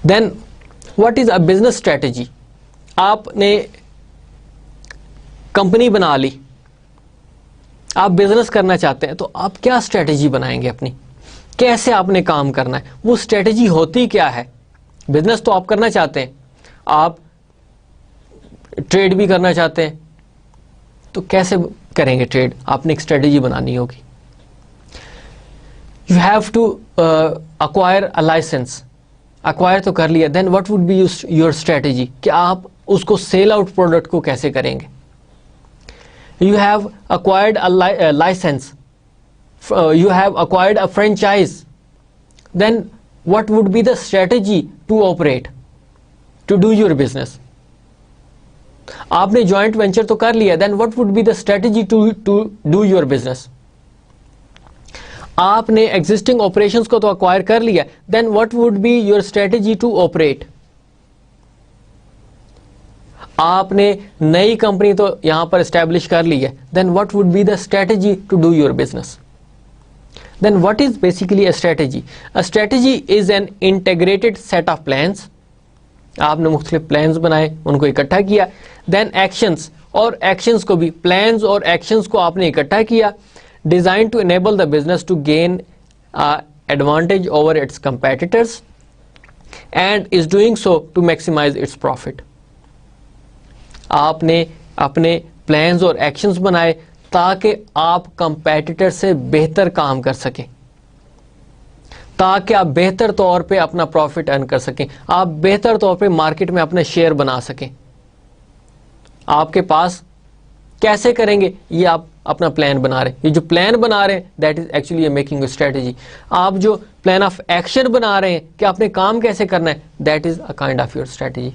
Then what is a business strategy? आपने company बना ली, आप बिजनेस करना चाहते हैं, तो आप क्या स्ट्रेटेजी बनाएंगे अपनी? कैसे आपने काम करना है? वो स्ट्रेटेजी होती क्या है? बिजनेस तो आप करना चाहते हैं, आप ट्रेड भी करना चाहते हैं, तो कैसे करेंगे ट्रेड? आपने एक स्ट्रेटेजी बनानी होगी। You have to acquire a licence, acquire तो कर लिया, then what would be your strategy कि आप उसको सेल आउट प्रोडक्ट को कैसे करेंगे? You have acquired a licence, you have acquired a franchise, then what would be the strategy to operate, to do your business? आपने joint venture तो कर लिया, then what would be the strategy to do your business? आपने existing operations को तो acquire कर लिया, then what would be your strategy to operate? आपने नई कंपनी तो यहां पर establish कर ली है, then what would be the strategy to do your business? Then what is basically a strategy? A strategy is an integrated set of plans. आपने मुख्तलिफ plans बनाए, उनको इकट्ठा किया, then actions, और actions को भी, plans और actions को आपने इकट्ठा किया, designed to enable the business to gain advantage over its competitors and is doing so to maximize its profit. आपने अपने plans और actions बनाए ताकि आप कंपेटिटर से बेहतर काम कर सकें, ताकि आप बेहतर तौर पे अपना प्रॉफिट अर्न कर सकें, आप बेहतर तौर पे मार्केट में अपना शेयर बना सकें। आपके पास कैसे करेंगे, ये आप अपना प्लान बना रहे हैं। ये जो प्लान बना रहे हैं, that is actually making strategy. आप जो प्लान ऑफ एक्शन बना रहे हैं कि आपने काम कैसे करना है, that is a kind of your strategy.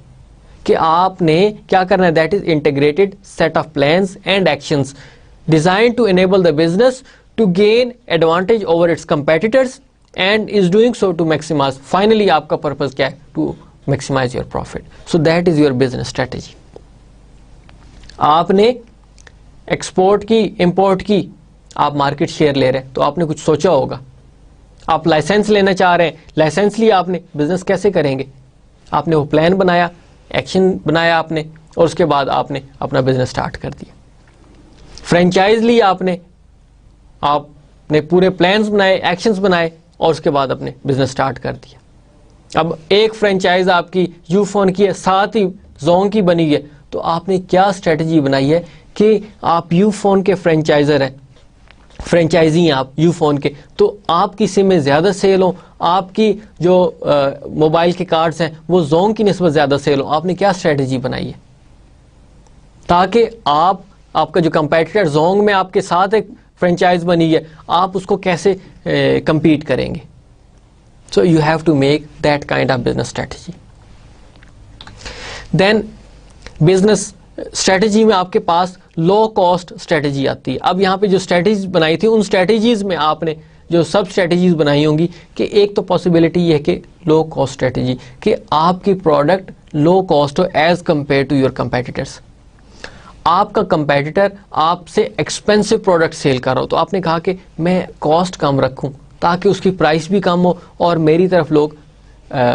कि आपने क्या करना है, that is integrated set of plans and actions designed to enable the business to gain advantage over its competitors and is doing so to maximize, finally आपका purpose क्या है, to maximize your profit. So that is your business strategy. आपने export की, import की, आप market share ले रहे हैं, तो आपने कुछ सोचा होगा। आप लाइसेंस लेना चाह रहे हैं, लाइसेंस लिया आपने, बिजनेस कैसे करेंगे, आपने वो प्लान बनाया, एक्शन बनाया आपने, और उसके बाद आपने अपना बिजनेस स्टार्ट कर दिया। फ्रेंचाइज ली आपने पूरे प्लान्स बनाए, एक्शंस बनाए, और उसके बाद अपने बिजनेस स्टार्ट कर दिया। अब एक फ्रेंचाइज आपकी यूफोन की है, साथ ही जोंग की बनी है, तो आपने क्या स्ट्रेटजी बनाई है कि आप यूफोन के फ्रेंचाइजर हैं, फ्रेंचाइजी हैं आप यूफोन के, तो आपकी सिम में ज़्यादा सेल हो, आपकी जो मोबाइल के कार्ड्स हैं वो जोंग की निस्बत ज़्यादा सेल हो। आपने क्या स्ट्रेटजी बनाई है ताकि आपका जो कंपेटिटर जोंग में आपके साथ एक फ्रेंचाइज बनी है, आप उसको कैसे compete करेंगे? So you have to make that kind of business strategy. Then business strategy में आपके पास लो कॉस्ट स्ट्रेटेजी आती है। अब यहाँ पे जो स्ट्रेटेजीज बनाई थी, उन स्ट्रेटेजीज में आपने जो सब स्ट्रेटेजीज बनाई होंगी कि एक तो पॉसिबिलिटी ये है कि लो कॉस्ट स्ट्रेटेजी, कि आपकी प्रोडक्ट लो कॉस्ट हो as compared to your competitors. आपका कंपेटिटर आपसे एक्सपेंसिव प्रोडक्ट सेल कर रहा हो, तो आपने कहा कि मैं कॉस्ट कम रखूं ताकि उसकी प्राइस भी कम हो और मेरी तरफ लोग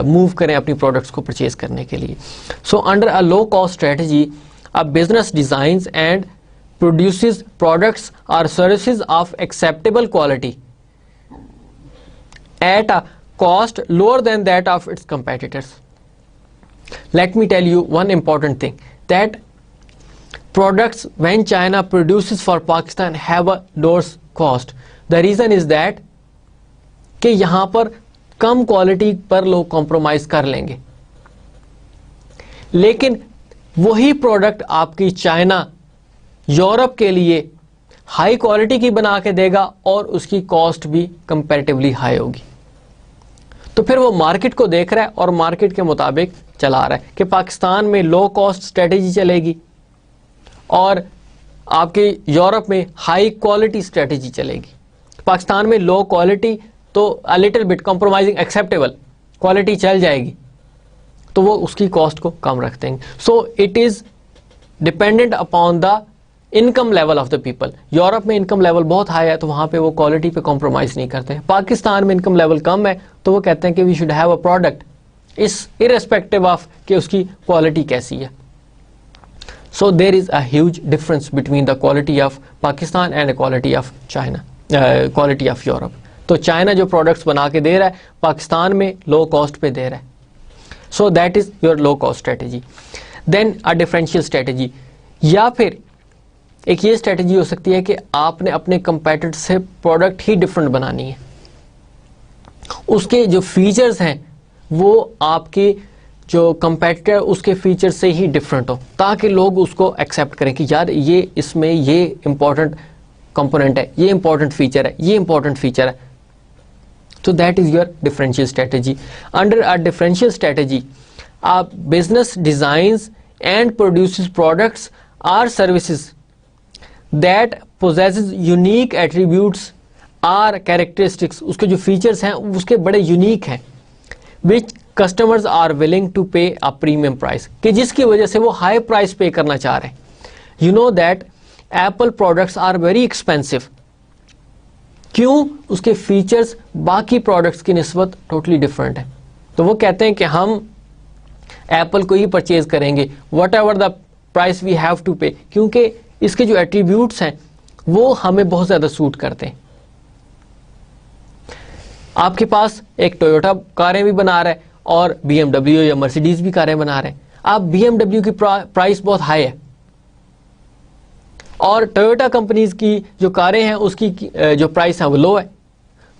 मूव करें अपनी प्रोडक्ट्स को परचेज करने के लिए। So under a low cost strategy, a business designs and produces products और services of acceptable quality at a cost lower than that of its competitors. Let me tell you one important thing, that products when China produces for Pakistan have a lower cost. The reason is that कि यहाँ पर कम quality पर लोग compromise कर लेंगे, लेकिन वही product आपकी चाइना यूरोप के लिए हाई क्वालिटी की बना के देगा और उसकी कॉस्ट भी कंपैरेटिवली हाई होगी। तो फिर वो मार्केट को देख रहा है और मार्केट के मुताबिक चला रहा है कि पाकिस्तान में लो कॉस्ट स्ट्रेटेजी चलेगी और आपके यूरोप में हाई क्वालिटी स्ट्रेटेजी चलेगी। पाकिस्तान में लो क्वालिटी तो a little bit compromising acceptable quality चल जाएगी, तो वो उसकी कॉस्ट को कम रख देंगे। So it is dependent upon the income level of the people. Europe में इनकम लेवल बहुत हाई है तो वहाँ पे वो क्वालिटी पे कॉम्प्रोमाइज़ नहीं करते हैं। पाकिस्तान में इनकम लेवल कम है तो वो कहते हैं कि we should have a product is irrespective of कि उसकी क्वालिटी कैसी है. So there is a huge difference between the quality of Pakistan and the quality of China, quality of Europe. तो चाइना जो प्रोडक्ट्स बना के दे रहा है पाकिस्तान में लो कॉस्ट पे दे रहा है. So that is your low cost strategy. Then a differential strategy, या फिर एक ये स्ट्रेटेजी हो सकती है कि आपने अपने कंपेटिटर से प्रोडक्ट ही डिफरेंट बनानी है, उसके जो फीचर्स हैं वो आपके जो कंपेटिटर उसके फीचर से ही डिफरेंट हो, ताकि लोग उसको एक्सेप्ट करें कि यार ये इसमें ये इंपॉर्टेंट कंपोनेंट है, ये इंपॉर्टेंट फीचर है, ये इंपॉर्टेंट फीचर है. So that is your differential strategy. Under a differential strategy, a business designs and produces products or services that possesses unique attributes or characteristics. उसके जो features हैं उसके बड़े unique हैं, which customers are willing to pay a premium price, कि जिसकी वजह से वो high price pay करना चाह रहे हैं. You know that Apple products are very expensive. क्यों? उसके फीचर्स बाकी प्रोडक्ट्स की निस्बत टोटली डिफरेंट है. तो वो कहते हैं कि हम एप्पल को ही परचेज करेंगे whatever the price we have to pay, क्योंकि इसके जो एट्रीब्यूट्स हैं वो हमें बहुत ज़्यादा सूट करते हैं. आपके पास एक टोयोटा कारें भी बना रहा है और BMW या मर्सिडीज भी कारें बना रहे हैं. आप BMW की प्राइस बहुत हाई है और टोयोटा कंपनीज की जो कारें हैं उसकी जो प्राइस है वो लो है.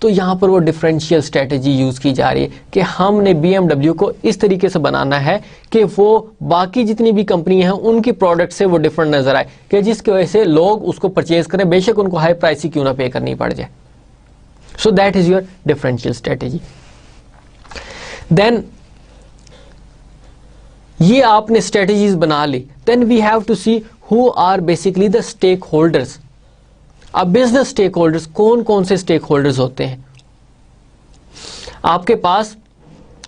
तो यहाँ पर वो डिफरेंशियल स्ट्रेटेजी यूज़ की जा रही है कि हमने BMW को इस तरीके से बनाना है कि वो बाकी जितनी भी कंपनी हैं उनकी प्रोडक्ट से वो डिफरेंट नजर आए, कि जिसकी वजह से लोग उसको परचेज करें, बेशक उनको हाई प्राइस ही क्यों ना पे करनी पड़ जाए. So that is your differential strategy. Then ये आपने स्ट्रेटेजीज बना ली. Then we have to see who are basically the stakeholders. अब बिजनेस स्टेक होल्डर्स कौन कौन से स्टेक होल्डर्स होते हैं आपके पास?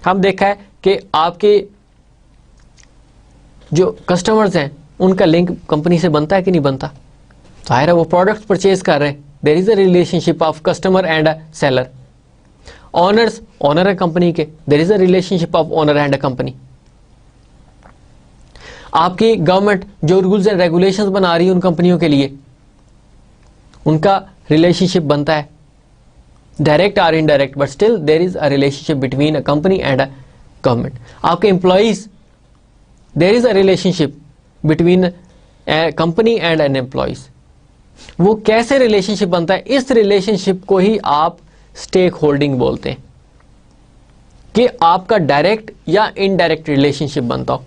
हम देखा है कि आपके जो कस्टमर्स हैं उनका लिंक कंपनी से बनता है कि नहीं बनता. जाहिर है वो प्रोडक्ट्स परचेज कर रहे हैं, there is a relationship of customer and a seller. Owners, owner है कंपनी के, there is a relationship of owner and a company. आपकी गवर्नमेंट जो रूल्स एंड रेगुलेशंस बना रही है उन कंपनियों के लिए, उनका रिलेशनशिप बनता है, डायरेक्ट और indirect, but still there is a relationship between a company and a government. आपके employees, there is a relationship between company and an employees. वो कैसे रिलेशनशिप बनता है? इस रिलेशनशिप को ही आप स्टेक होल्डिंग बोलते हैं, कि आपका डायरेक्ट या इनडायरेक्ट रिलेशनशिप बनता हो.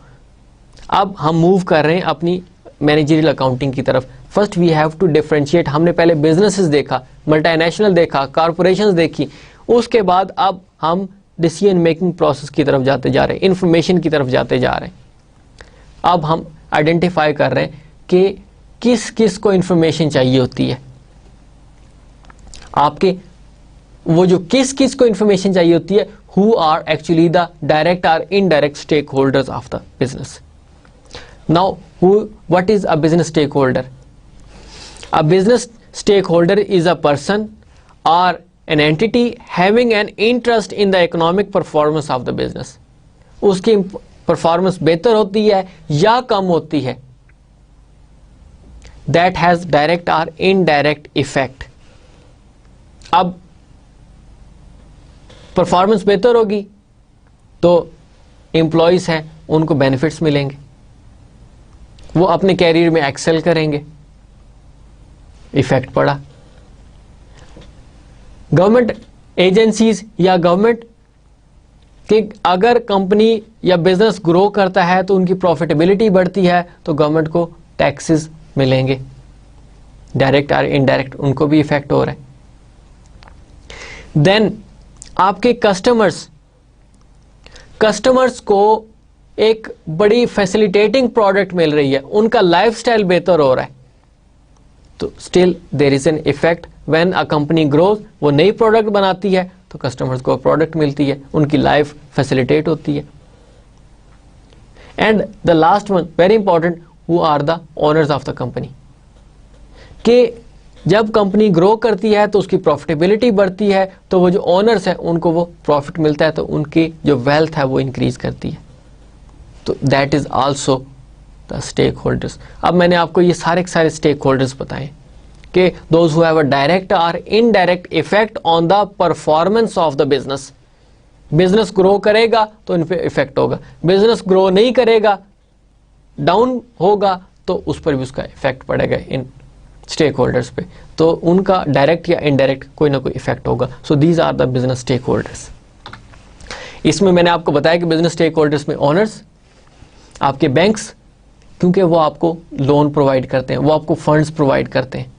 अब हम मूव कर रहे हैं अपनी मैनेजरियल अकाउंटिंग की तरफ. First we have to differentiate. हमने पहले बिजनेसेस देखा, मल्टीनेशनल देखा, कॉरपोरेशंस देखी, उसके बाद अब हम डिसीजन मेकिंग प्रोसेस की तरफ जाते जा रहे हैं, इंफॉर्मेशन की तरफ जाते जा रहे हैं. अब हम आइडेंटिफाई कर रहे हैं कि किस किस को इंफॉर्मेशन चाहिए होती है. आपके वो जो किस किस को इंफॉर्मेशन चाहिए होती है, who are actually the direct और indirect stakeholders of the business. Now, what is a business stakeholder? A business stakeholder is a person or an entity having an interest in the economic performance of the business. उसकी performance बेहतर होती है या कम होती है, that has direct or indirect effect. अब performance बेहतर होगी तो एम्प्लॉयज हैं उनको बेनिफिट्स मिलेंगे, वो अपने कैरियर में एक्सेल करेंगे, इफेक्ट पड़ा. गवर्नमेंट एजेंसीज या गवर्नमेंट कि अगर कंपनी या बिजनेस ग्रो करता है तो उनकी प्रॉफिटेबिलिटी बढ़ती है तो गवर्नमेंट को टैक्सेस मिलेंगे, डायरेक्ट और इनडायरेक्ट उनको भी इफेक्ट हो रहा है. देन आपके कस्टमर्स को एक बड़ी फैसिलिटेटिंग प्रोडक्ट मिल रही है, उनका लाइफस्टाइल बेहतर हो रहा है, तो still there is an effect. When a company grows, वो नई प्रोडक्ट बनाती है तो कस्टमर्स को प्रोडक्ट मिलती है, उनकी लाइफ फैसिलिटेट होती है. And the last one very important, who are the owners of the company, कि जब कंपनी ग्रो करती है तो उसकी प्रॉफिटेबिलिटी बढ़ती है, तो वो जो ओनर्स हैं उनको वो प्रॉफिट मिलता है, तो उनकी जो वेल्थ है वो इंक्रीज करती है। तो that is also the stakeholders. अब मैंने आपको ये सारे के सारे स्टेक होल्डर्स बताए कि those who have a direct और indirect effect on the performance of the business. Business grow करेगा तो इन पे इफेक्ट होगा, बिजनेस ग्रो नहीं करेगा, डाउन होगा, तो उस पर भी उसका इफेक्ट पड़ेगा इन स्टेक होल्डर्स पे, तो उनका डायरेक्ट या इनडायरेक्ट कोई ना कोई इफेक्ट होगा। So these are the business stakeholders. इसमें मैंने आपको बताया कि बिजनेस स्टेक होल्डर्स में ओनर्स, आपके बैंक्स, क्योंकि वो आपको लोन प्रोवाइड करते हैं, वो आपको फंड्स प्रोवाइड करते हैं,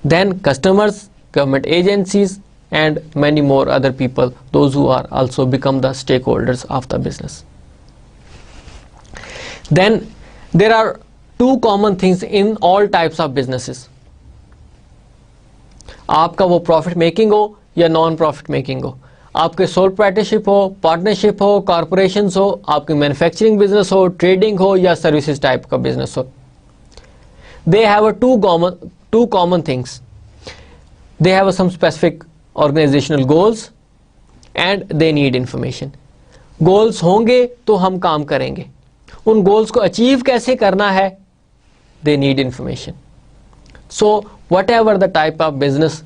then customers, government agencies and many more other people, those who are also become the stakeholders of the business. Then there are two common things in all types of businesses. आपका वो profit making हो या non profit making हो, आपके sole proprietorship हो, partnership हो, corporations हो, आपकी मैन्युफैक्चरिंग बिजनेस हो, ट्रेडिंग हो या सर्विसेज टाइप का बिजनेस हो, they have a two common things. They have some specific organizational goals and they need information. goals होंगे तो हम काम करेंगे, उन goals को अचीव कैसे करना है, they need information. So whatever the type of business,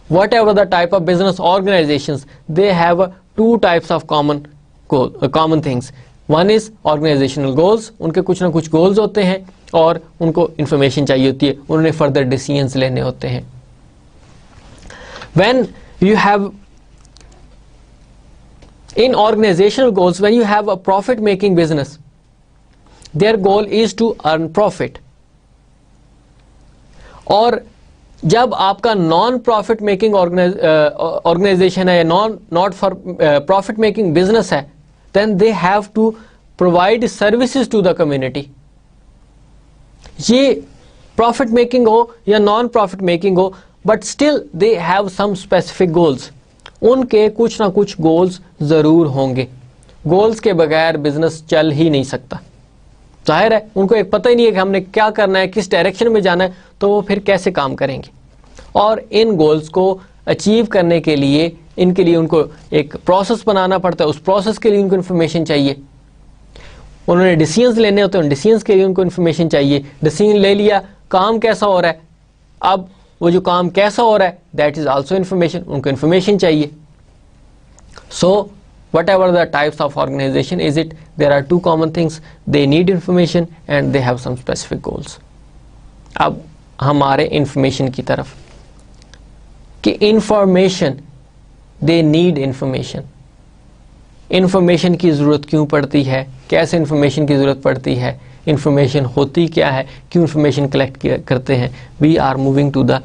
whatever the type of business organizations, they have two types of common things. One is organizational goals, उनके कुछ ना कुछ goals होते हैं और उनको information चाहिए होती है, उन्हें further decisions लेने होते हैं। When you have in organizational goals, when you have a profit making business, their goal is to earn profit. और जब आपका नॉन प्रॉफिट मेकिंग ऑर्गेनाइजेशन है या not for profit making business है, then they have to provide services to the community. ये profit making हो या non profit making हो, but still they have some specific goals, उनके कुछ ना कुछ गोल्स जरूर होंगे। गोल्स के बगैर बिजनेस चल ही नहीं सकता। जाहिर है उनको एक पता ही नहीं है कि हमने क्या करना है, किस डायरेक्शन में जाना है, तो वो फिर कैसे काम करेंगे। और इन गोल्स को अचीव करने के लिए इनके लिए उनको एक प्रोसेस बनाना पड़ता है, उस प्रोसेस के लिए उनको इन्फॉर्मेशन चाहिए। उन्होंने डिसीजंस लेने होते हैं, उन डिसीजंस के लिए उनको इन्फॉर्मेशन चाहिए। डिसीजन ले लिया, काम कैसा हो रहा है, अब वो जो काम कैसा हो रहा है दैट इज आल्सो इन्फॉर्मेशन, उनको इन्फॉर्मेशन चाहिए। So whatever the types of organization is it, there are two common things, they need information and they have some specific goals. अब हमारे इन्फॉर्मेशन की तरफ कि information, they need information. Information की ज़रूरत क्यों पड़ती है, कैसे इंफॉर्मेशन की ज़रूरत पड़ती है, इंफॉर्मेशन होती क्या है, क्यों इंफॉर्मेशन कलेक्ट करते हैं। We are moving to the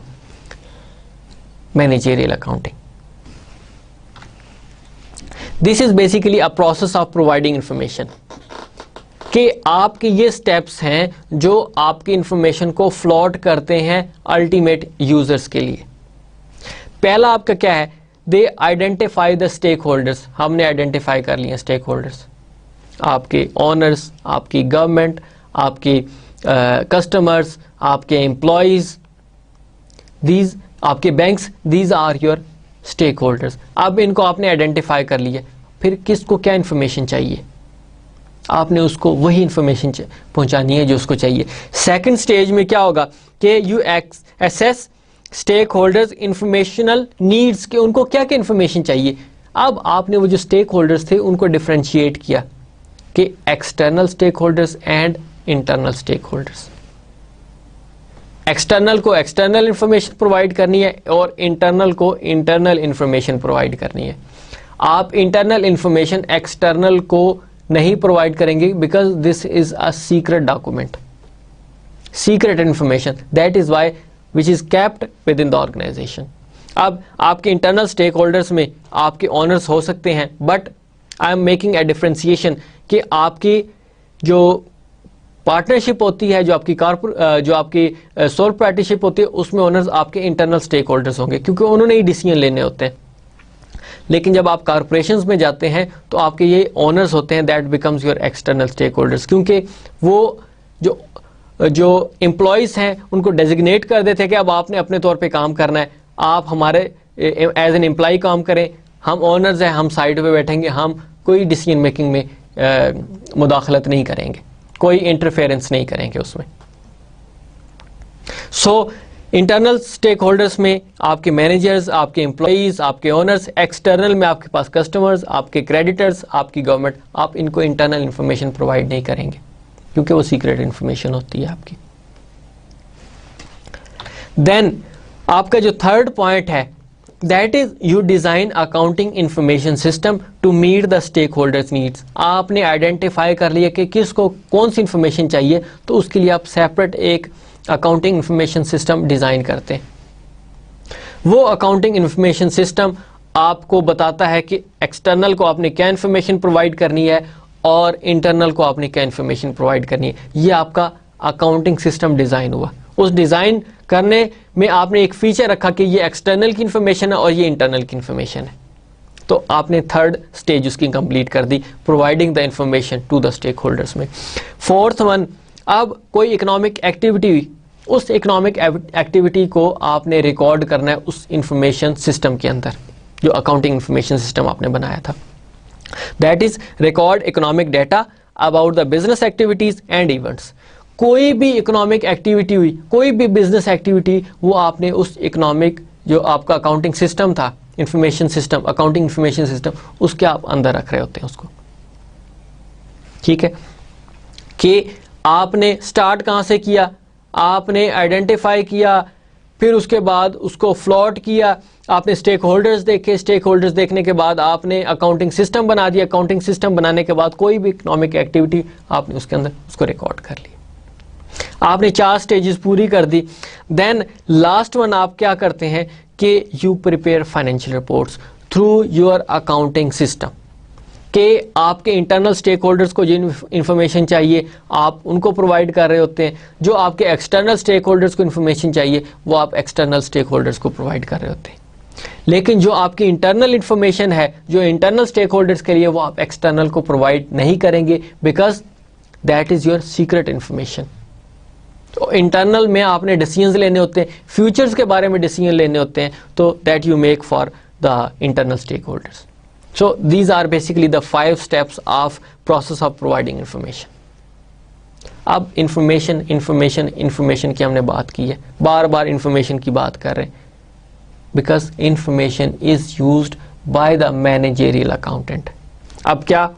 managerial accounting. This is basically a process of providing information, कि आपके ये स्टेप्स हैं जो आपकी इंफॉर्मेशन को फ्लॉट करते हैं अल्टीमेट यूजर्स के लिए। पहला आपका क्या है, they identify the stakeholders. हमने आइडेंटिफाई कर लिए स्टेक होल्डर्स, आपके ओनर्स, आपकी गवर्नमेंट, आपके कस्टमर्स, आपके एम्प्लॉयज, दीज आपके banks, these are your stakeholders. अब इनको आपने आइडेंटिफाई कर लिया, फिर किसको क्या इंफॉर्मेशन चाहिए, आपने उसको वही इंफॉर्मेशन पहुंचानी है जो उसको चाहिए। सेकंड स्टेज में क्या होगा कि you assess stakeholders informational needs, के उनको क्या क्या इंफॉर्मेशन चाहिए। अब आपने वो जो स्टेक होल्डर्स थे उनको डिफरेंशिएट किया कि external stakeholders and internal stakeholders. External को एक्सटर्नल इंफॉर्मेशन प्रोवाइड करनी है और इंटरनल को इंटरनल इंफॉर्मेशन प्रोवाइड करनी है। आप इंटरनल इंफॉर्मेशन एक्सटर्नल को नहीं प्रोवाइड करेंगे because this is a secret document, secret information, that is why which is kept within the organization. अब आपके इंटरनल स्टेक होल्डर्स में आपके ओनर्स हो सकते हैं, but I am making a differentiation कि आपकी जो पार्टनरशिप होती है, जो आपकी सोल प्रोप्राइटरशिप होती है, उसमें ओनर्स आपके इंटरनल स्टेक होल्डर्स होंगे क्योंकि उन्होंने ही डिसीजन लेने होते हैं। लेकिन जब आप कॉर्पोरेशंस में जाते हैं तो आपके ये ओनर्स होते हैं, that becomes your external stakeholders, क्योंकि वो जो जो एम्प्लॉयज़ हैं उनको डेजिग्नेट कर देते हैं कि अब आपने अपने तौर पे काम करना है, आप हमारे एज एन एम्प्लॉय काम करें, हम ओनर्स हैं, हम साइड पे बैठेंगे, हम कोई डिसीजन मेकिंग में मुदाखलत नहीं करेंगे, कोई इंटरफेरेंस नहीं करेंगे उसमें। सो इंटरनल स्टेक होल्डर्स में आपके मैनेजर्स, आपके एम्प्लॉयज़, आपके ओनर्स, एक्सटर्नल में आपके पास कस्टमर्स, आपके क्रेडिटर्स, आपकी गवर्नमेंट, आप इनको इंटरनल इंफॉर्मेशन प्रोवाइड नहीं करेंगे क्योंकि वो सीक्रेट इंफॉर्मेशन होती है आपकी। देन आपका जो थर्ड पॉइंट है, that is you design accounting information system to meet the stakeholders needs. आपने आइडेंटिफाई कर लिया कि किसको कौन सी इंफॉर्मेशन चाहिए, तो उसके लिए आप सेपरेट एक अकाउंटिंग इंफॉर्मेशन सिस्टम डिजाइन करते हैं। वो अकाउंटिंग इंफॉर्मेशन सिस्टम आपको बताता है कि एक्सटर्नल को आपने क्या इंफॉर्मेशन प्रोवाइड करनी है और इंटरनल को आपने क्या इंफॉर्मेशन प्रोवाइड करनी है। ये आपका अकाउंटिंग सिस्टम डिज़ाइन हुआ। उस डिज़ाइन करने में आपने एक फीचर रखा कि ये एक्सटर्नल की इंफॉर्मेशन है और ये इंटरनल की इंफॉर्मेशन है, तो आपने थर्ड स्टेज उसकी कंप्लीट कर दी, providing the information to the stakeholders में। फोर्थ वन, अब कोई इकोनॉमिक एक्टिविटी हुई, उस इकोनॉमिक एक्टिविटी को आपने रिकॉर्ड करना है उस इंफॉर्मेशन सिस्टम के अंदर, जो अकाउंटिंग इंफॉर्मेशन सिस्टम आपने बनाया था। That is record economic data about the business activities and events. कोई भी इकोनॉमिक एक्टिविटी हुई, कोई भी बिजनेस एक्टिविटी, वो आपने उस इकोनॉमिक जो आपका अकाउंटिंग सिस्टम था, information system, accounting information system, उसके आप अंदर रख रहे होते हैं उसको। ठीक है कि आपने स्टार्ट कहाँ से किया, आपने आइडेंटिफाई किया, फिर उसके बाद उसको फ्लॉट किया, आपने स्टेक होल्डर्स देखे, स्टेक होल्डर्स देखने के बाद आपने अकाउंटिंग सिस्टम बना दिया, अकाउंटिंग सिस्टम बनाने के बाद कोई भी इकोनॉमिक एक्टिविटी आपने उसके अंदर उसको रिकॉर्ड कर ली। आपने 4 स्टेजेस पूरी कर दी। देन लास्ट वन आप क्या करते हैं कि you prepare financial reports through your accounting system, कि आपके इंटरनल स्टेक होल्डर्स को जो इन्फॉर्मेशन चाहिए आप उनको प्रोवाइड कर रहे होते हैं, जो आपके एक्सटर्नल स्टेक होल्डर्स को इन्फॉर्मेशन चाहिए वो आप एक्सटर्नल स्टेक होल्डर्स को प्रोवाइड कर रहे होते हैं। लेकिन जो आपकी इंटरनल इन्फॉर्मेशन है, जो इंटरनल स्टेक होल्डर्स के लिए, वो आप एक्सटर्नल को प्रोवाइड नहीं करेंगे, because that is your secret information. तो इंटरनल में आपने डिसीजंस लेने होते हैं, फ्यूचर्स के बारे में डिसीजन लेने होते हैं, तो that you make for the internal stakeholders. So these are basically the 5 steps of process of providing information. अब इंफॉर्मेशन की हमने बात की है, बार बार इंफॉर्मेशन की बात कर रहे हैं, because information is used by the managerial accountant. अब क्या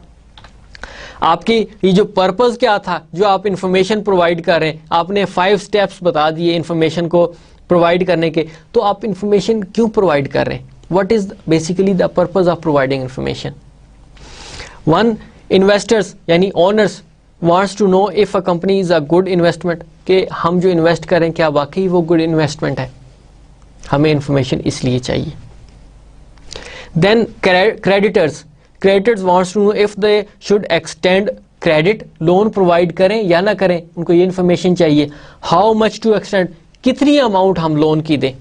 आपकी ये जो पर्पस क्या था, जो आप इंफॉर्मेशन प्रोवाइड कर रहे हैं, आपने 5 स्टेप्स बता दिए इंफॉर्मेशन को प्रोवाइड करने के, तो आप इंफॉर्मेशन क्यों प्रोवाइड कर रहे हैं? What is basically the purpose of providing information? One, investors यानी owners wants to know if a company is a good investment, कि हम जो इन्वेस्ट करें क्या वाकई वो गुड इन्वेस्टमेंट है, हमें इंफॉर्मेशन इसलिए चाहिए। Then creditors wants to know if they should extend credit, loan provide करें या ना करें, उनको ये इंफॉर्मेशन चाहिए। How much to extend, कितनी अमाउंट हम लोन की दें।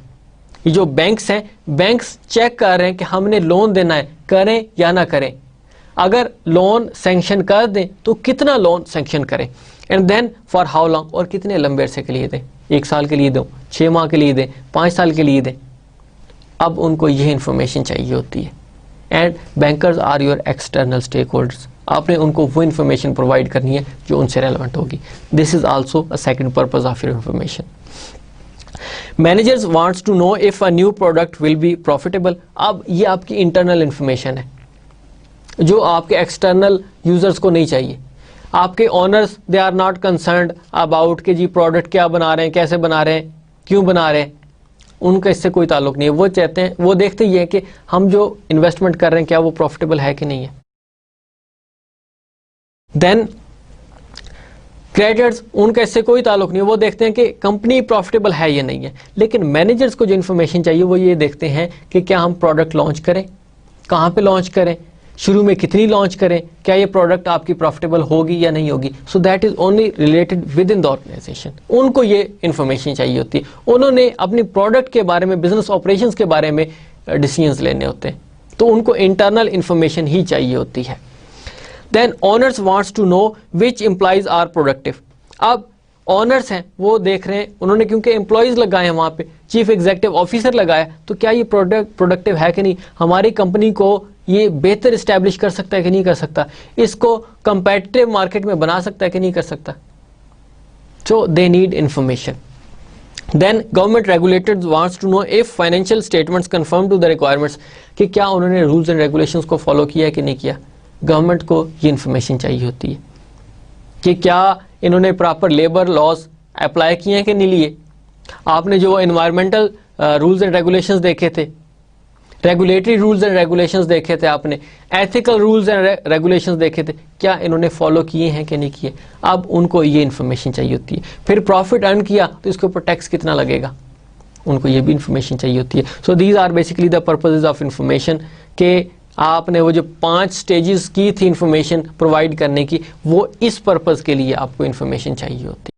ये जो बैंक्स हैं, बैंक्स चेक कर रहे हैं कि हमने लोन देना है, करें या ना करें। अगर लोन सैंक्शन कर दें तो कितना लोन सैंक्शन करें, and then for how long, और कितने लंबे अरसे के लिए दें, 1 साल के लिए दो, 6 माह के लिए दें, 5 साल के लिए दें। अब उनको यह इंफॉर्मेशन चाहिए होती है। And bankers are your external stakeholders, आपने उनको वो इंफॉर्मेशन प्रोवाइड करनी है जो उनसे रेलेवेंट होगी। This is also a second purpose of your information. Managers wants to know if a new product will be profitable. अब ये आपकी इंटरनल इंफॉर्मेशन है जो आपके एक्सटर्नल यूजर्स को नहीं चाहिए। आपके owners they are not concerned about कि जी प्रोडक्ट क्या बना रहे हैं, कैसे बना रहे हैं, क्यों बना रहे हैं, उनका इससे कोई ताल्लुक नहीं है। वो चाहते हैं, वो देखते ही है कि हम जो इन्वेस्टमेंट कर रहे हैं क्या वो प्रॉफिटेबल है कि नहीं है। देन क्रेडिटर्स, उनका इससे कोई ताल्लुक नहीं है, वो देखते हैं कि कंपनी प्रॉफिटेबल है या नहीं है। लेकिन मैनेजर्स को जो इन्फॉर्मेशन चाहिए वो ये देखते हैं कि क्या हम प्रोडक्ट लॉन्च करें, कहाँ पे लॉन्च करें, शुरू में कितनी लॉन्च करें, क्या ये प्रोडक्ट आपकी प्रॉफिटेबल होगी या नहीं होगी। So that is only related within the organization, उनको ये इन्फॉर्मेशन चाहिए होती है। उन्होंने अपनी प्रोडक्ट के बारे में, बिजनेस ऑपरेशंस के बारे में डिसीजंस लेने होते हैं, तो उनको इंटरनल इन्फॉर्मेशन ही चाहिए होती है। Then owners wants to know which employees are productive. अब ऑनर्स हैं वो देख रहे हैं, उन्होंने क्योंकि एम्प्लॉयज़ लगाए हैं वहाँ पे, चीफ एग्जीक्यूटिव ऑफिसर लगाया, तो क्या ये प्रोडक्टिव है कि नहीं, हमारी कंपनी को ये बेहतर इस्टेब्लिश कर सकता है कि नहीं कर सकता, इसको कंपेटिटिव मार्केट में बना सकता है कि नहीं कर सकता. So they need information. Then government regulators wants to know if financial statements conform to the requirements, कि क्या उन्होंने रूल्स एंड रेगुलेशंस को फॉलो किया है कि नहीं किया. गवर्नमेंट को ये इन्फॉर्मेशन चाहिए होती है कि क्या इन्होंने प्रॉपर लेबर लॉज अप्लाई किए हैं कि नहीं लिए. आपने जो एनवायरमेंटल रूल्स एंड रेगुलेशंस देखे थे, रेगुलेटरी रूल्स एंड रेगुलेशंस देखे थे आपने, एथिकल रूल्स एंड रेगुलेशंस देखे थे, क्या इन्होंने फॉलो किए हैं कि नहीं किए. अब उनको ये इन्फॉर्मेशन चाहिए होती है. फिर प्रॉफिट अर्न किया तो इसके ऊपर टैक्स कितना लगेगा, उनको ये भी इन्फॉर्मेशन चाहिए होती है. So these are basically the purposes of information, कि आपने वो जो 5 स्टेजेस की थी इन्फॉर्मेशन प्रोवाइड करने की, वो इस पर्पज़ के लिए आपको इन्फॉर्मेशन चाहिए होती है.